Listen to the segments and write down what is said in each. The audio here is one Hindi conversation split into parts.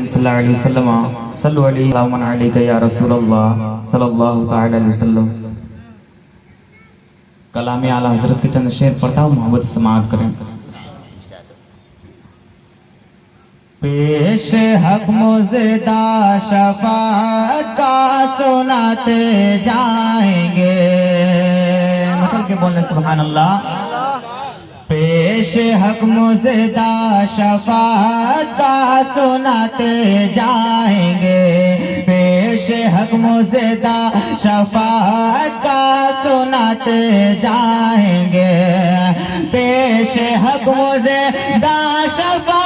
सल्लल्लाहु अलैहि वसल्लम सल्लु अलैहि या रसूलल्लाह सल्लल्लाहु तआला अलैहि वसल्लम। कलाम आला हजरत के चंद शेर पढ़ता हूँ, मोहब्बत समाअत करें। पेश हक मुज़दा शफ़ाअत का सुनाते जाएंगे, मसल के बोलने सुभान अल्लाह। पेश हक मुज़दा शफ़ाअत का सुनाते जाएंगे, पेश हक मुज़दा शफ़ाअत का सुनाते जाएंगे, पेश हक मुज़दा शफ़ाअत,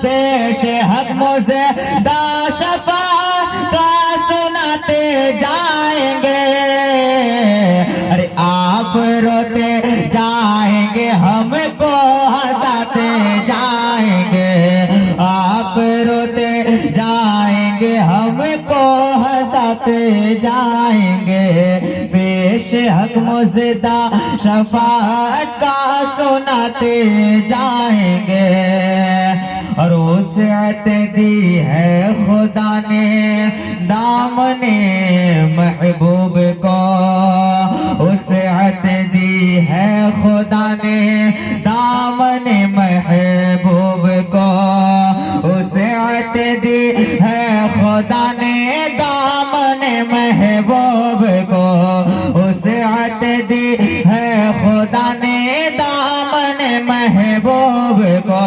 पेश हक मुज़दा शफ़ाअत का सुनाते जाएंगे। अरे आप रोते जाएंगे, हमको हंसाते जाएंगे, आप रोते जाएंगे, हमको हंसाते जाएंगे, पेश हक मुज़दा शफ़ाअत का सुनाते जाएंगे। और वसीअत दी है खुदा ने दामने महबूब को, वसीअत दी है खुदा ने दामने महबूब को, वसीअत दी है खुदा ने दामने महबूब को, वसीअत दी है खुदा ने दामने महबूब को,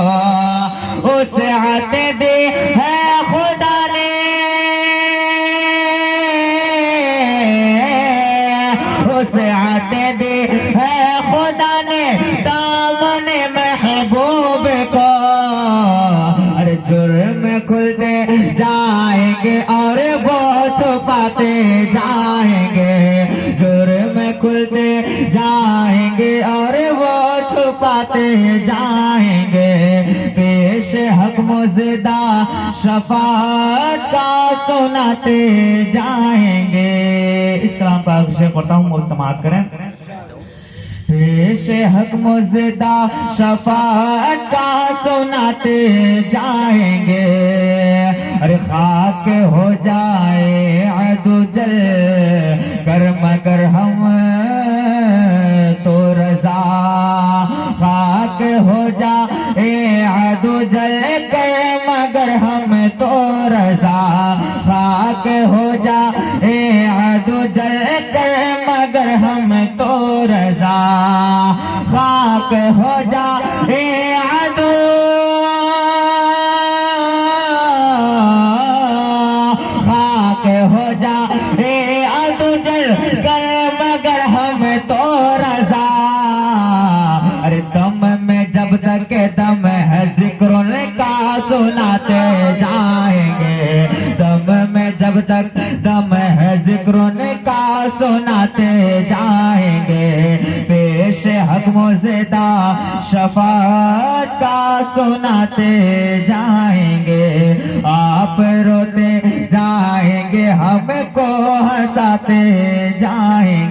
वसीअत दी है खुदा ने, वसीअत दी है खुदा ने दामने महबूब को। अरे जुर्म खुलते जाएंगे और वो छुपाते जाएंगे, जुर्म खुलते जाएंगे और वो छुपाते जाएंगे, पेश हक मुज़दा शफ़ाअत का सुनाते जाएंगे। इस कलाम का अभिषेक करता हूँ, मोल समाअत करें। पेश हक मुज़दा शफ़ाअत का सुनाते जाएंगे। अरे खाक हो जाए अदु जल कर मगर हम तो रज़ा, खाक हो जाए अदु जल कर मगर हम तो रज़ा, खाक हो जाए अदु जल कर मगर हम तो रज़ा, खाक हो जाए अदु, खाक हो जाए अदु जल कर मगर हम तो रज़ा। अरे दम में जब तक दम है जिक्रों का सुनाते जाएंगे, दम में जब तक दम है जिक्रों का सुनाते जाएंगे, पेश हक मुज़दा शफ़ाअत का सुनाते जाएंगे, आप रोते जाएंगे, हमको हंसाते जाएंगे।